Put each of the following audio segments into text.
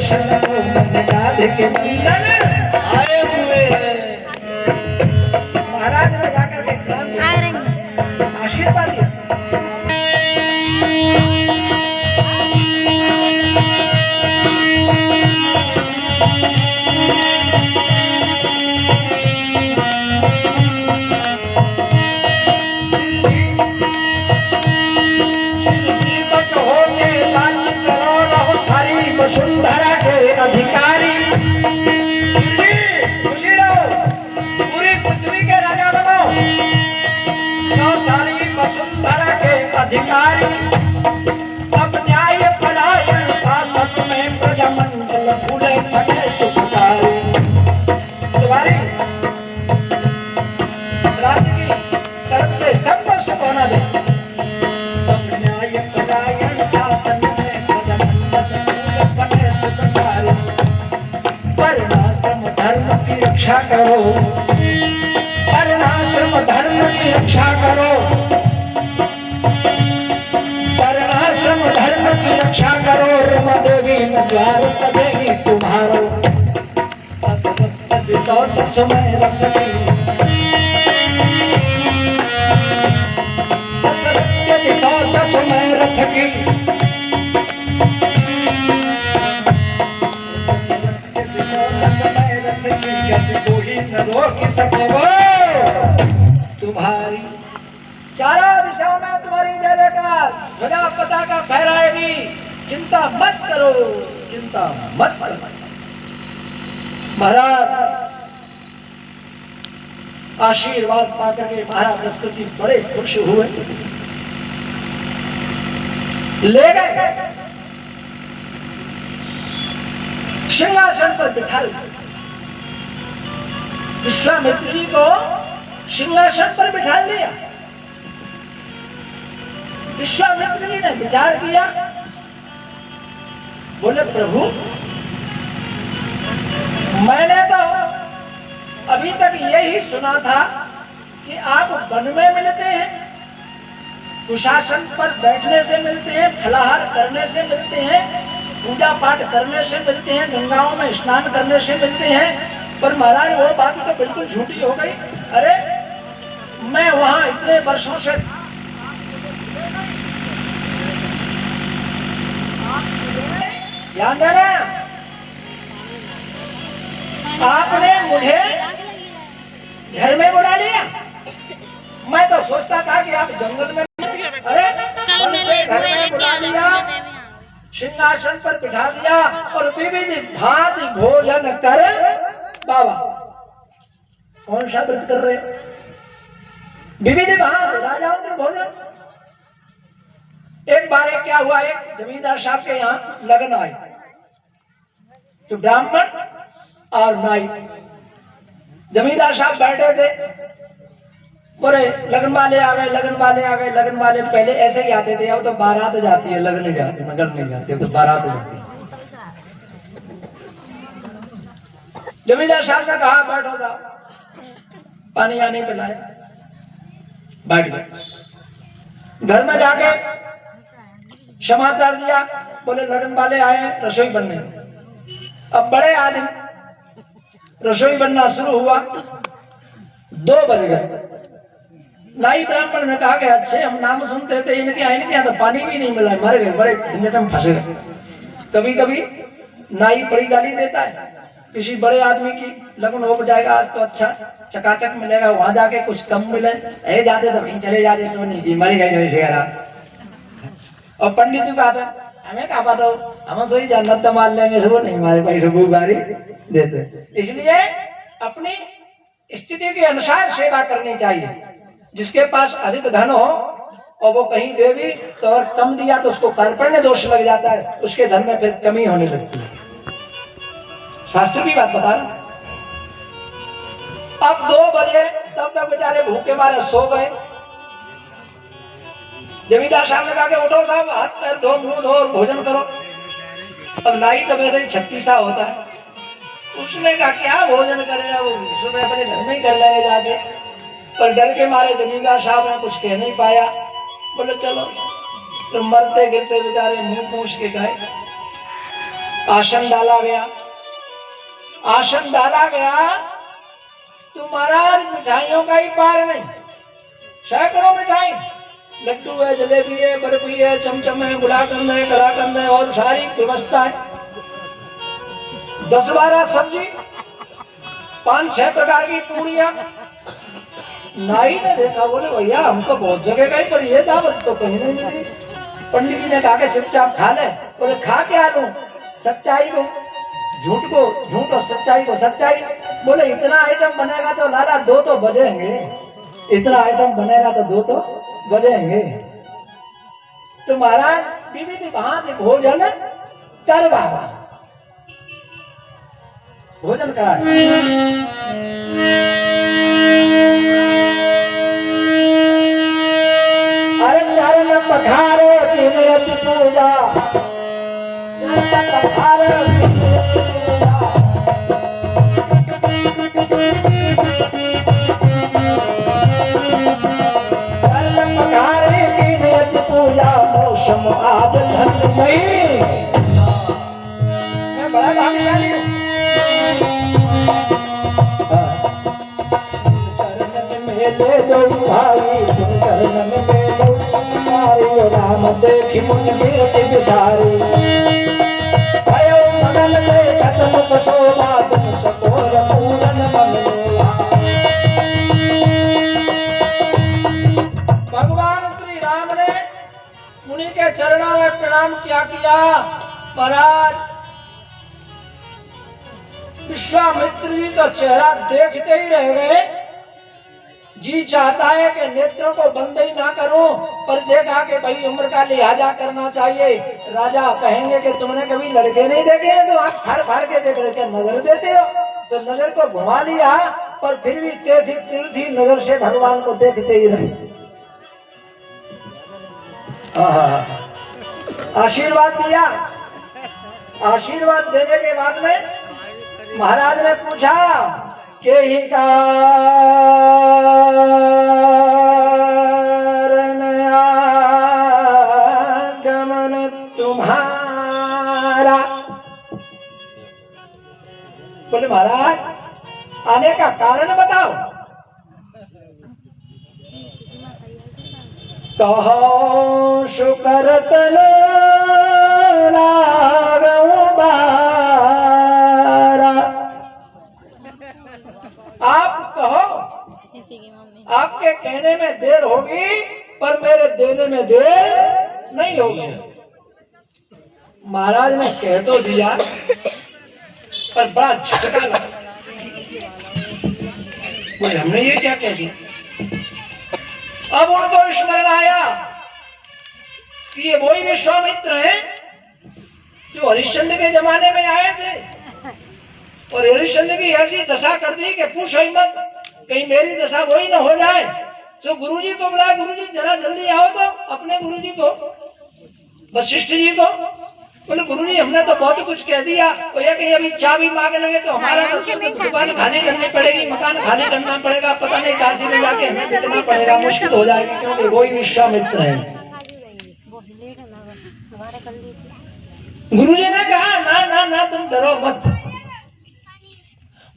दर्शन को मन नाथ के नंदन आए हुए हैं। महाराज ने जाकर के प्रणाम आशीर्वाद दिया। वसुंधरा के अधिकारी खुशी रहो, पूरी पृथ्वी के राजा बनो, तो सारी वसुंधरा के अधिकारी अब न्याय परायण शासन में प्रजामंडल फूले फले सुखकारी। तुम्हारी राज्य की तरफ से सबको सुख होना दे। सब न्याय परायण शासन धर्म की रक्षा करो, वर्णाश्रम धर्म की रक्षा करो, वर्णाश्रम धर्म की रक्षा करो। रम देवी न द्वार देगी तुम्हारो समय रखी समय रथ की तुम्हारी चारों दिशाओं में तुम्हारी जय जयकार ध्वजा पताका फहराएगी। चिंता मत करो, चिंता मत करो। महाराज आशीर्वाद पाकर के महाराज दशरथ बड़े खुश हुए, ले गए सिंहासन पर बिठा लिया। विश्वामित्र जी को सिंहासन पर बिठा लिया। विश्वामित्र जी ने विचार किया, बोले प्रभु मैंने तो अभी तक यही सुना था कि आप वन में मिलते हैं, कुशासन पर बैठने से मिलते हैं, फलाहार करने से मिलते हैं, पूजा पाठ करने से मिलते हैं, गंगाओं में स्नान करने से मिलते हैं। पर महाराज वो बात तो बिल्कुल झूठी हो गई। अरे मैं वहां इतने वर्षों से ध्यान देना, आपने मुझे घर में बुला लिया। मैं तो सोचता था कि आप जंगल में, अरे घर में बुला लिया, सिंहासन पर बिठा दिया और विविध भांति भोजन कर। बाबा कौन सा व्रत कर रहे हैं? विविध भांति राजाओं के भोजन। एक बार क्या हुआ, एक जमींदार साहब के यहाँ लगन आई, तो ब्राह्मण और नाई जमींदार साहब बैठे थे। बोले लगन वाले आ गए, लगन वाले आ गए। लगन वाले पहले ऐसे ही आते थे, अब तो बारात जाती है, लगन नहीं जाती, नगर नहीं जाती, अब तो बारात जाती है। जमींदार साहब ने कहा बैठो जाओ, पानी या नहीं पिलाए, बैठ गए। घर में जाके समाचार दिया, बोले लगन वाले आए, रसोई बनने। अब बड़े आदमी, रसोई बनना शुरू हुआ, 2 बज गए। नाई ब्राह्मण ने कहा कि अच्छे हम नाम सुनते थे इनके यहाँ तो पानी भी नहीं मिला, मर गए, बड़े झंझट में फंसे गए। कभी कभी नाई बड़ी गाली देता है, किसी बड़े आदमी की लगन हो जाएगा, आज तो अच्छा चकाचक मिलेगा, वहां जाके कुछ कम मिले, ऐसे जाते तो कहीं चले जाते तो नहीं, मर गए जैसे यार। और पंडित जी कहते हमें क्या पता, हम सोई जन्नत तो मान लेंगे, वो नहीं हमारे भाई रघुबारी देते। इसलिए अपनी स्थिति के अनुसार सेवा करनी चाहिए। जिसके पास अधिक धन हो और वो कहीं दे भी तो और कम दिया तो उसको कार्पण्य दोष लग जाता है, उसके धन में फिर कमी होने लगती है। शास्त्र की बात बता रहा। अब 2 बजे तब तक बेचारे भूखे मारे सो गए। जमींदार साहब ने कहा कि उठो साहब, हाथ पैर धो, मुंह धो और भोजन करो। अब नाई तो वैसे ही 36 होता है, उसने कहा क्या भोजन करेगा, वो सुबह अपने घर में ही कर लेंगे जाके। पर डर के मारे जमींदार साहब ने कुछ कह नहीं पाया। बोले चलो, तो मरते गिरते बेचारे मुंह पूछ के गए। आसन डाला गया। आसन डाला गया तो महाराज मिठाइयों का ही पार नहीं, सैकड़ों मिठाई, लड्डू है, जलेबी है, बर्फी है, चमचम है, गुलाकंद है, कलाकंद है और सारी व्यवस्था है। 10-12 सब्जी, 5-6 प्रकार की पूड़ियां। नाई ने देखा, बोले भैया हम तो बहुत जगह गए पर ये दावत तो कहीं नहीं मिली। पंडित जी ने कहा कि चुपचाप खा ले। बोले खा क्या लूं, सच्चाई को झूठ को झूठ और सच्चाई को सच्चाई। बोले इतना आइटम बनेगा तो लाला 2 तो बजेंगे, इतना आइटम बनेगा तो 2 तो बजेंगे। तो महाराज विविध भांति भोजन कर बाबा, भोजन करा। अरे चरण पखारे विनयति पूजा, चरण पखारे विनयति पूजा। चरण पखारे विनयति पूजा, मौसम आज धन्य नहीं। मैं बड़ा भाग्यशाली हूँ। चरणन में ले दो भाई, तुम चरणन में दो तुम्हारी, राम देखी मुन गिरति बिसारी। भयो मगन देखत मुख शोभा, तुम चकोर पूरन मन लोला। भगवान श्री राम ने मुनि के चरणों में प्रणाम किया। महाराज विश्वामित्र जी तो चेहरा देखते ही रह गए। जी चाहता है कि नेत्रों को बंद ही ना करूं, पर देखा कि भाई उम्र का लिहाजा करना चाहिए। राजा कहेंगे कि तुमने कभी लड़के नहीं देखे हैं तो आंख फाड़ फाड़ के देख रहे, नजर देते हो। तो नजर को घुमा लिया, पर फिर भी तिरछी नजर से भगवान को देखते ही रहे। आशीर्वाद दिया। आशीर्वाद देने के बाद में महाराज ने पूछा के ही कारण आगमन तुम्हारा। बोले महाराज आने का कारण बताओ। कहो शुकरतन आप कहो, आपके कहने में देर होगी पर मेरे देने में देर नहीं होगी। महाराज ने कह तो दिया पर बड़ा झटका लगा। बोले हमने ये क्या कह दिया। अब उनको स्मरण आया कि ये वही विश्वामित्र हैं जो हरिश्चंद्र के जमाने में आए थे, और हरिश्चंद्र की ऐसी दशा कर दी कि पूछो ही मत, कहीं मेरी दशा वही ना हो जाए। तो गुरुजी को बुलाया, गुरुजी जरा जल्दी आओ। तो अपने गुरुजी को, वशिष्ठ जी को, बोले गुरुजी हमने तो बहुत कुछ कह दिया, तो ये कहीं अभी चाबी मांग लेंगे तो हमारा तो दुकान खाली करनी पड़ेगी, मकान खाली करना पड़ेगा, पता नहीं काशी में जाके हमें देखना पड़ेगा, मुश्किल हो जाएगी, क्योंकि वही विश्वामित्र है। गुरुजी ने कहा ना ना ना तुम डरो मत।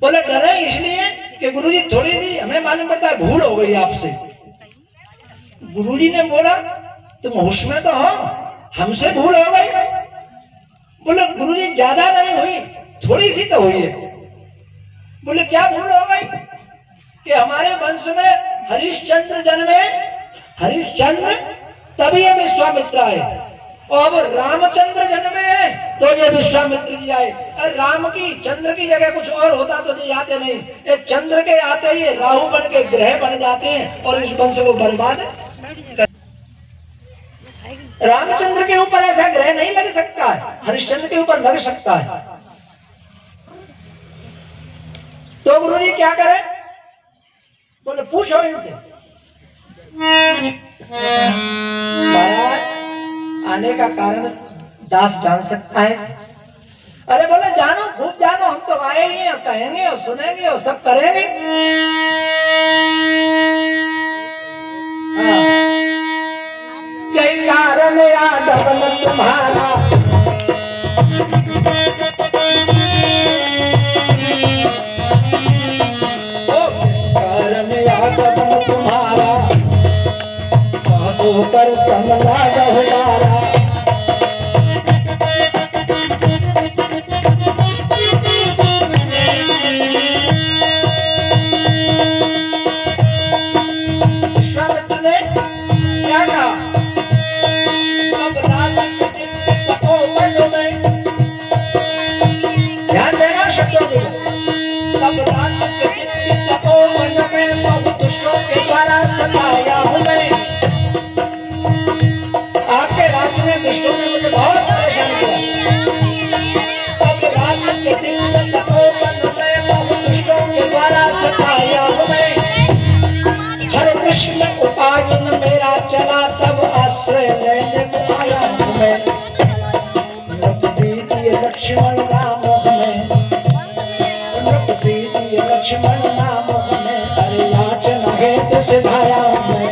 बोले डरे इसलिए कि गुरुजी थोड़ी सी हमें मालूम पड़ता है भूल हो गई आपसे। गुरुजी ने बोला तुम होश में तो हो, हमसे भूल हो गई। बोले गुरुजी ज्यादा नहीं हुई, थोड़ी सी तो हुई है। बोले क्या भूल हो गई। कि हमारे वंश में हरिश्चंद्र जन्मे, हरिश्चंद्र तभी ये विश्वामित्र आए, और अब रामचंद्र जन्मे हैं तो ये विश्वामित्र जी आए। राम की चंद्र की जगह कुछ और होता तो ये आते नहीं, ये चंद्र के आते ही राहु बन के ग्रह बन जाते हैं और इस वंश को बर्बाद। रामचंद्र के ऊपर ऐसा ग्रह नहीं लग सकता है, हरिश्चंद्र के ऊपर लग सकता है। तो गुरु जी क्या करें। बोले पूछो इनसे। आने का कारण दास जान सकता है। अरे बोले जानो, खूब जानो, हम तो आए ही हैं, कहेंगे और सुनेंगे और सब करेंगे। यही कारण आगमन तुम्हारा, मन लागहु मारा। विश्वामित्र ने क्या कहा? अब रात के दिन तपोवन में, ध्यान देना शब्दों को, अब रात के दिन तपोवन में बहुत दुष्टों के द्वारा सताया हूं मैं। आपके राज्य में दुष्टों ने मुझे बहुत परेशान किया। अब रात के दिन तपोवन में बहुत दुष्टों के द्वारा सताया हूं मैं। हर कृष्ण उपायन मेरा चला तब आश्रय लेने को आया हूं मैं। नृप दीजिए लक्ष्मण नाम हमें, नृप दीजिए लक्ष्मण नाम हमें, अरे याचना हेतु सिधाया हूं मैं।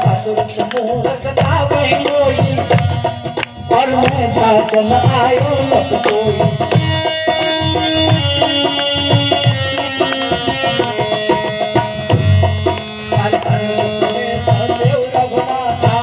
असुर समूह सदा वही मोही, और मैं जाचन आयो लप कोई। अनुज समेत देव रघुनाथा,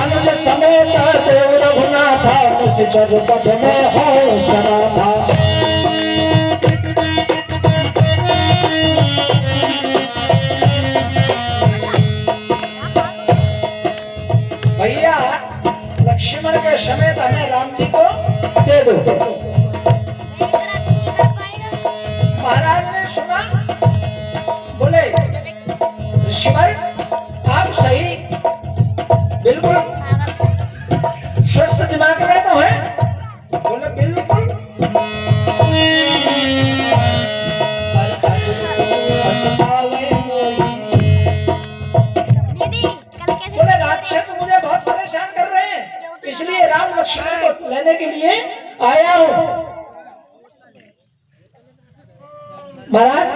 अनुज समेत देव रघुनाथा, निश्चर पद में हो सदा था। भैया लक्ष्मण के समेत हमें राम जी को दे दो। महाराज ने सुना, बोले ऋषिवर आप सही बिल्कुल स्वस्थ दिमाग में तो है? बोले बिल्कुल। बोले राक्षस मुझे बहुत परेशान कर रहे हैं, इसलिए राम लक्ष्मण को लेने के लिए आया हूं। महाराज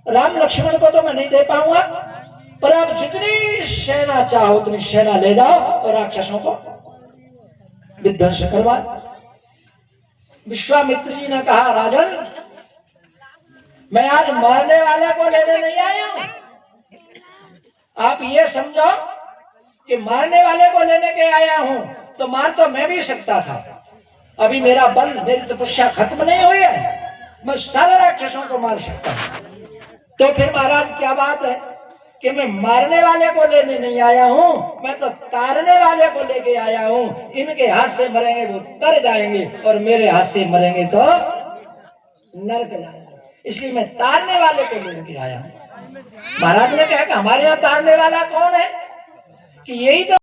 राम लक्ष्मण को तो मैं नहीं दे पाऊंगा, पर आप जितनी सेना चाहो उतनी सेना ले जाओ और राक्षसों को विध्वंस करवा। विश्वामित्र जी ने कहा राजन, मैं आज मारने वाले को लेने नहीं आया हूं। आप ये समझो कि मारने वाले को लेने के आया हूं, तो मार तो मैं भी सकता था। अभी मेरा बल, मेरी तपस्या खत्म नहीं हुई है, मैं सारे राक्षसों को मार सकता हूं। तो फिर महाराज क्या बात है कि मैं मारने वाले को लेने नहीं आया हूं, मैं तो तारने वाले को लेके आया हूं। इनके हाथ से मरेंगे वो तर जाएंगे, और मेरे हाथ से मरेंगे तो नरक जाएंगे, इसलिए मैं तारने वाले को लेके आया हूं। महाराज ने कहा कि हमारे यहाँ तारने वाला कौन है? कि यही तो